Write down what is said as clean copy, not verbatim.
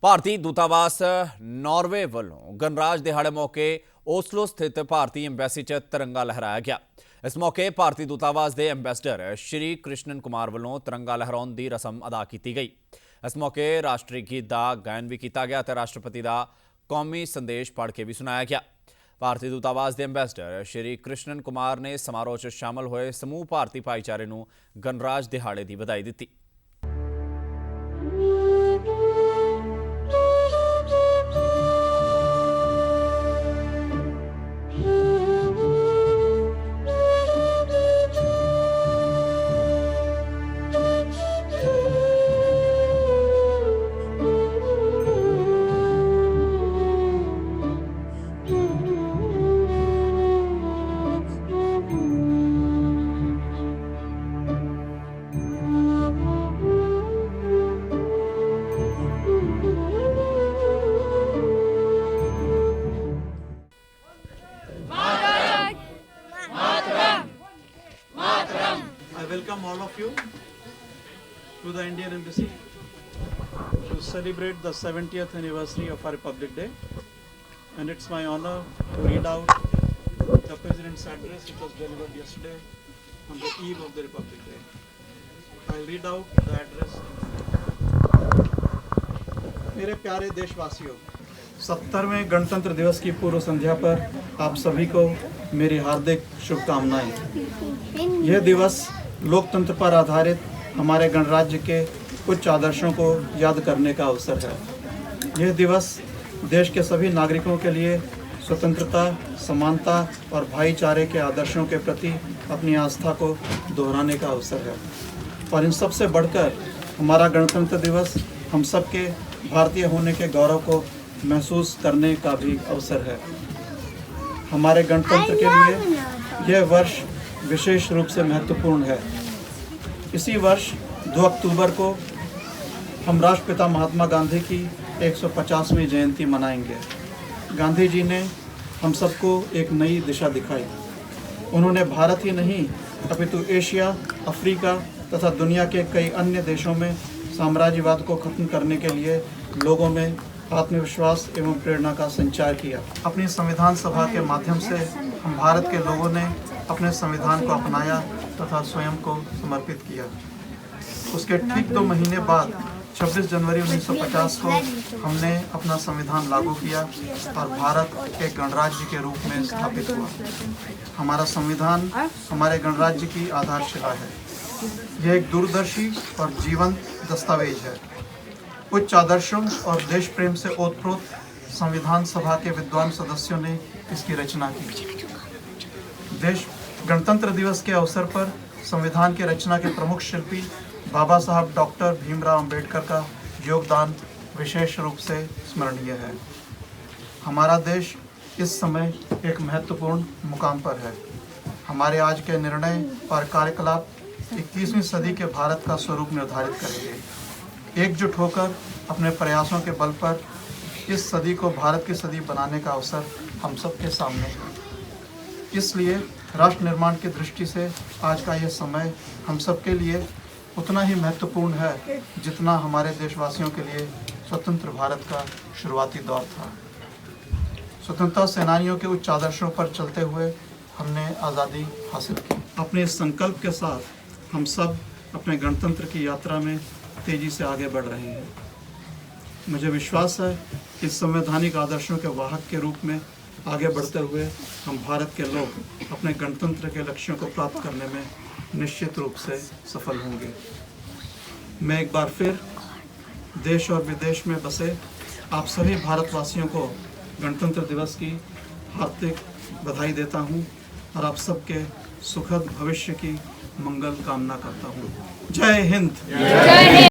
ਭਾਰਤੀ ਦੂਤਾਵਾਸ Norway ਵੱਲੋਂ ਗਣਰਾਜ ਦਿਹਾੜੇ ਮੌਕੇ ਓਸਲੋ ਸਥਿਤ ਭਾਰਤੀ ਐਮਬੈਸੀ 'ਚ ਤਿਰੰਗਾ ਲਹਿਰਾਇਆ ਗਿਆ। ਇਸ ਮੌਕੇ ਭਾਰਤੀ ਦੂਤਾਵਾਸ ਦੇ ਐਮਬੈਸਡਰ ਸ਼੍ਰੀ ਕ੍ਰਿਸ਼ਨਨ ਕੁਮਾਰ ਵੱਲੋਂ ਤਿਰੰਗਾ ਲਹਿਰਾਉਣ ਦੀ ਰਸਮ ਅਦਾ ਕੀਤੀ ਗਈ। ਇਸ ਮੌਕੇ ਰਾਸ਼ਟਰੀ ਗੀਤ ਦਾ ਗਾਇਨ ਵੀ ਕੀਤਾ ਗਿਆ ਅਤੇ ਰਾਸ਼ਟਰਪਤੀ ਦਾ ਕੌਮੀ ਸੰਦੇਸ਼ ਪੜ੍ਹ ਕੇ ਵੀ ਸੁਣਾਇਆ ਗਿਆ। ਭਾਰਤੀ ਦੂਤਾਵਾਸ ਦੇ ਐਮਬੈਸਡਰ ਸ਼੍ਰੀ ਕ੍ਰਿਸ਼ਨਨ ਕੁਮਾਰ ਨੇ ਸਮਾਰੋਹ 'ਚ ਸ਼ਾਮਲ ਹੋਏ ਸਮੂਹ ਭਾਰਤੀ ਭਾਈਚਾਰੇ ਨੂੰ ਗਣਰਾਜ ਦਿਹਾੜੇ ਦੀ ਵਧਾਈ ਦਿੱਤੀ। I welcome all of you to the Indian Embassy to celebrate the 70th anniversary of our Republic Day, and it's my honor to read out the President's address which was delivered yesterday on the eve of the Republic Day. I'll read out the address. मेरे प्यारे देशवासियों, 70वें गणतंत्र दिवस की पूर्व संध्या पर आप सभी को मेरी हार्दिक शुभकामनाएं। यह दिवस लोकतंत्र पर आधारित हमारे गणराज्य के उच्च आदर्शों को याद करने का अवसर है। यह दिवस देश के सभी नागरिकों के लिए स्वतंत्रता, समानता और भाईचारे के आदर्शों के प्रति अपनी आस्था को दोहराने का अवसर है। और इन सबसे बढ़कर हमारा गणतंत्र दिवस हम सबके भारतीय होने के गौरव को महसूस करने का भी अवसर है। हमारे गणतंत्र के लिए यह वर्ष विशेष रूप से महत्वपूर्ण है। इसी वर्ष 2 अक्टूबर को हम राष्ट्रपिता महात्मा गांधी की 150वीं जयंती मनाएंगे। गांधी जी ने हम सबको एक नई दिशा दिखाई। उन्होंने भारत ही नहीं अपितु एशिया, अफ्रीका तथा दुनिया के कई अन्य देशों में साम्राज्यवाद को खत्म करने के लिए लोगों में आत्मविश्वास एवं प्रेरणा का संचार किया। अपनी संविधान सभा के माध्यम से हम भारत के लोगों ने अपने संविधान को अपनाया तथा स्वयं को समर्पित किया। उसके ठीक 2 महीने बाद 26 जनवरी 1950 को हमने अपना संविधान लागू किया और भारत एक गणराज्य के रूप में स्थापित हुआ। हमारा संविधान हमारे गणराज्य की आधारशिला है। यह एक दूरदर्शी और जीवंत दस्तावेज है। उच्च आदर्शों और देश प्रेम से ओतप्रोत संविधान सभा के विद्वान सदस्यों ने इसकी रचना की। देश गणतंत्र दिवस के अवसर पर संविधान की रचना के प्रमुख शिल्पी बाबा साहब डॉक्टर भीमराव अंबेडकर का योगदान विशेष रूप से स्मरणीय है। हमारा देश इस समय एक महत्वपूर्ण मुकाम पर है। हमारे आज के निर्णय और कार्यकलाप 21वीं सदी के भारत का स्वरूप निर्धारित करेंगे। एकजुट होकर अपने प्रयासों के बल पर इस सदी को भारत की सदी बनाने का अवसर हम सबके सामने है। इसलिए राष्ट्र निर्माण की दृष्टि से आज का यह समय हम सबके लिए उतना ही महत्वपूर्ण है जितना हमारे देशवासियों के लिए स्वतंत्र भारत का शुरुआती दौर था। स्वतंत्रता सेनानियों के उच्च आदर्शों पर चलते हुए हमने आज़ादी हासिल की। अपने इस संकल्प के साथ हम सब अपने गणतंत्र की यात्रा में तेजी से आगे बढ़ रहे हैं। मुझे विश्वास है कि संवैधानिक आदर्शों के वाहक के रूप में आगे बढ़ते हुए हम भारत के लोग अपने गणतंत्र के लक्ष्यों को प्राप्त करने में निश्चित रूप से सफल होंगे। मैं एक बार फिर देश और विदेश में बसे आप सभी भारतवासियों को गणतंत्र दिवस की हार्दिक बधाई देता हूं और आप सबके सुखद भविष्य की मंगल कामना करता हूं। जय हिंद।